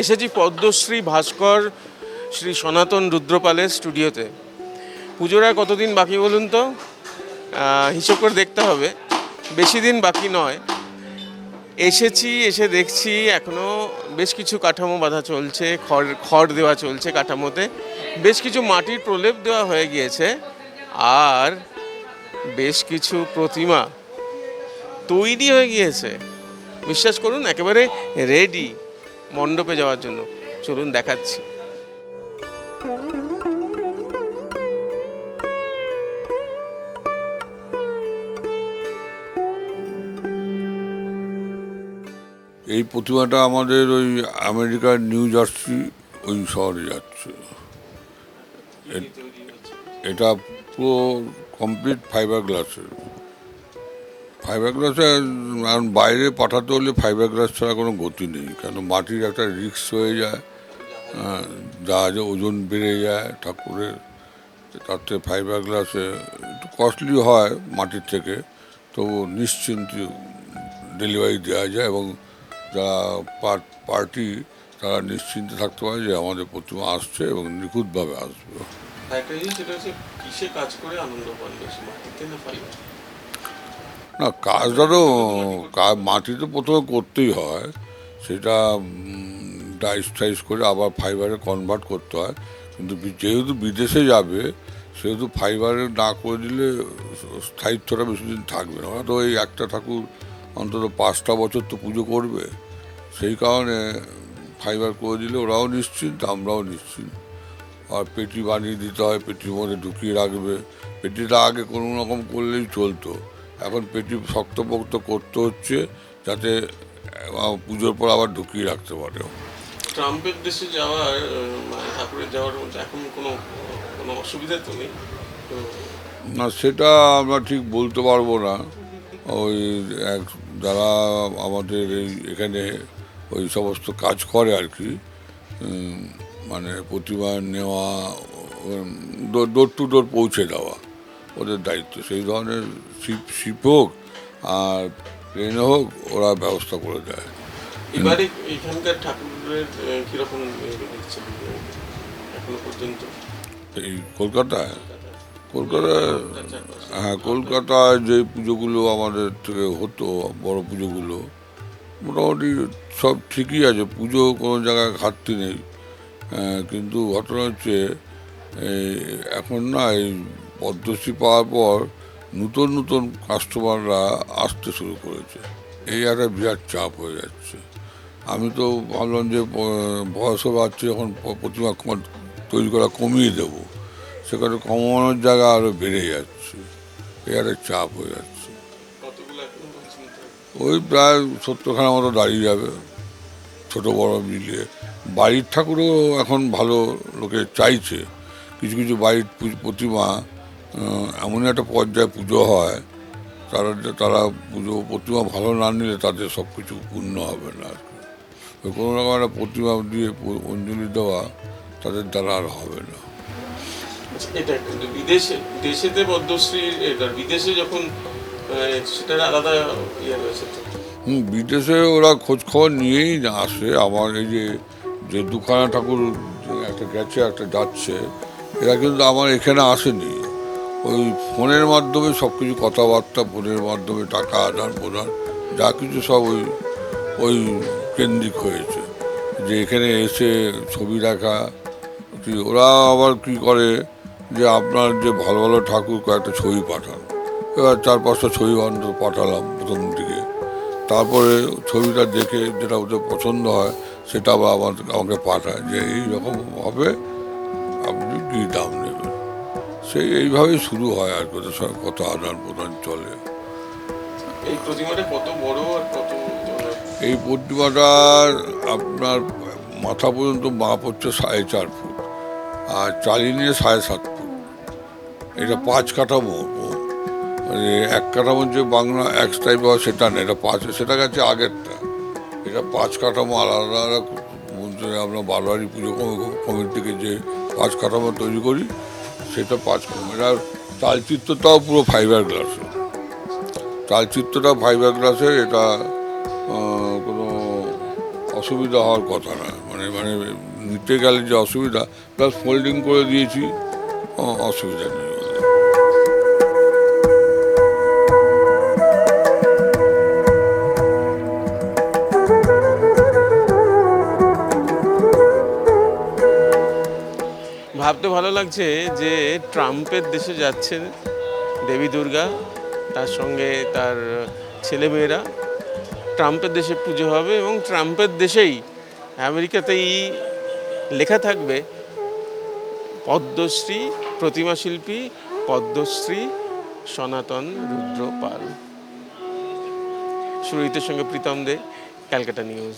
এসেছি পদ্মশ্রী ভাস্কর শ্রী সনাতন রুদ্রপালের স্টুডিওতে। পুজোর আর কতদিন বাকি বলুন তো? হিসেব করে দেখতে হবে, বেশি দিন বাকি নয়। এসে দেখছি এখনও বেশ কিছু কাঠামো বাঁধা চলছে, খড় দেওয়া চলছে কাঠামোতে, বেশ কিছু মাটির প্রলেপ দেওয়া হয়ে গিয়েছে, আর বেশ কিছু প্রতিমা তৈরি হয়ে গিয়েছে। বিশ্বাস করুন, একেবারে রেডি মণ্ডপে যাওয়ার জন্য। চলুন দেখাচ্ছি। এই প্রতিমাটা আমাদের ওই আমেরিকার নিউ জার্সি ওই শহরে যাচ্ছে। এটা পুরো কমপ্লিট ফাইবার গ্লাসের। কারণ বাইরে পাঠাতে হলে ফাইবার গ্লাস ছাড়া কোনো গতি নেই, কেন মাটির একটা রিস্ক হয়ে যায়, জাহাজে ওজন বেড়ে যায় ঠাকুরের। তার থেকে ফাইবার গ্লাসে একটু কস্টলি হয় মাটির থেকে, তবু নিশ্চিন্ত ডেলিভারি দেওয়া যায় এবং যারা পার্টি তারা নিশ্চিন্তে থাকতে পারে যে আমাদের প্রতিমা আসছে এবং নিখুঁতভাবে আসবে। না, কাজটা তো মাটি তো প্রথমে করতেই হয়, সেটা ডাইস টাইস করে আবার ফাইবারে কনভার্ট করতে হয়। কিন্তু যেহেতু বিদেশে যাবে, সেহেতু ফাইবারে না করে দিলে স্থায়িত্বটা বেশি দিন থাকবে না। তো এই একটা ঠাকুর অন্তত 5টা বছর তো পুজো করবে, সেই কারণে ফাইবার করে দিলে ওরাও নিশ্চিন্ত, আমরাও নিশ্চিন্ত। আর পেটি বানিয়ে দিতে হয়, পেটির মধ্যে ঢুকিয়ে রাখবে। পেটিটা আগে কোনো রকম করলেই চলতো, এখন পেটি শক্তপোক্ত করতে হচ্ছে যাতে পুজোর পর আবার ঢুকিয়ে রাখতে পারে। ট্রাম্পের দেশে যাওয়ার ঠাকুরের যাওয়ার মধ্যে এখন কোনো কোনো অসুবিধা তো নেই না, সেটা আমরা ঠিক বলতে পারবো না। ওই যারা আমাদের এখানে ওই সমস্ত কাজ করে আর কি, মানে প্রতিমা নেওয়া, ডোর টু ডোর পৌঁছে দেওয়া ওদের দায়িত্ব। সেই ধরনের শিপ হোক আর প্লেনে হোক, ওরা ব্যবস্থা করে দেয়। এবারে এখানকার ঠাকুরের কিরকম এখনো পর্যন্ত এই কলকাতায় হ্যাঁ, কলকাতায় যে পুজোগুলো আমাদের থেকে হতো, বড় পুজোগুলো মোটামুটি সব ঠিকই আছে, পুজো কোনো জায়গায় ঘাটতি নেই। কিন্তু ঘটনা হচ্ছে এখন না, এই পদ্মশ্রী পাওয়ার পর নতুন নতুন কাস্টমাররা আসতে শুরু করেছে, এই একটা বিরাট চাপ হয়ে যাচ্ছে। আমি তো ভাবলাম যে বয়সও বাড়ছে, যখন প্রতিমা তৈরি করা কমিয়ে দেবো, সেখানে কমানোর জায়গা আরও বেড়ে যাচ্ছে, এই একটা চাপ হয়ে যাচ্ছে। ওই প্রায় 70খানা মতো দাঁড়িয়ে যাবে, ছোট বড় মিলিয়ে। বাড়ির ঠাকুরও এখন ভালো লোকে চাইছে। কিছু কিছু বাড়ির প্রতিমা এমনই একটা পর্যায়ে পুজো হয়, তারা প্রতিমা ভালো না নিলে তাদের সব কিছু পূর্ণ হবে না আর কি। কোনো রকম একটা প্রতিমা দিয়ে অঞ্জলি দেওয়া তাদের দ্বারা আর হবে না। এটা দেশেতে পদ্মশ্রী, বিদেশে যখন সেটার আলাদা ইয়ে রয়েছে। বিদেশে ওরা খোঁজ খবর নিয়েই আসে। আমার এই যে দুখানা ঠাকুর, একটা গেছে একটা যাচ্ছে, এরা কিন্তু আমার এখানে আসেনি। ওই ফোনের মাধ্যমে সব কিছু কথাবার্তা, ফোনের মাধ্যমে টাকা আদান প্রদান যা কিছু সব ওই কেন্দ্রিক হয়েছে, যে এখানে এসে ছবি দেখা। ওরা আবার কি করে যে আপনার যে ভালো ভালো ঠাকুর কয়েকটা ছবি পাঠান, এবার 4-5টা ছবি অন্তত পাঠালাম প্রথম দিকে। তারপরে ছবিটা দেখে যেটা ওদের পছন্দ হয় সেটা আবার আমাকে পাঠায় যে এইরকম হবে, আপনি কী দাম নেবেন। এইভাবেই শুরু হয় আর ওদের সঙ্গে কথা আদান প্রদান চলে। এই প্রতিমাটা কত বড় আর কত? এই প্রতিমাটার আপনার মাথা পর্যন্ত মাপ হচ্ছে 4.5 ফুট, আর চালি নিয়ে 7.5 ফুট। এটা 5 কাঠামো, মানে 1 কাঠামো যে বাংলা এক টাইপ হয় সেটা না, এটা 5, সেটা গেছে আগেরটা। এটা 5 কাঠামো আলাদা আলাদা। আমরা বারবারই পুজো কমিটি থেকে যে 5 কাঠামো তৈরি করি, সেটা 5 কাঠামো। এটার চালচিত্রটাও পুরো ফাইবার গ্লাসের, চালচিত্রটা ফাইবার গ্লাসের। এটা কোনো অসুবিধা হওয়ার কথা না, মানে মানে নিতে গেলে যে অসুবিধা, প্লাস ফোল্ডিং করে দিয়েছি, অসুবিধা নেই। ভাবতে ভালো লাগছে যে ট্রাম্পের দেশে যাচ্ছেন দেবী দুর্গা, তার সঙ্গে তার ছেলেমেয়েরা। ট্রাম্পের দেশে পুজো হবে এবং ট্রাম্পের দেশেই আমেরিকাতেই লেখা থাকবে পদ্মশ্রী প্রতিমা শিল্পী পদ্মশ্রী সনাতন রুদ্র পাল। সুরজিতের সঙ্গে প্রীতম দে, ক্যালকাটা নিউজ।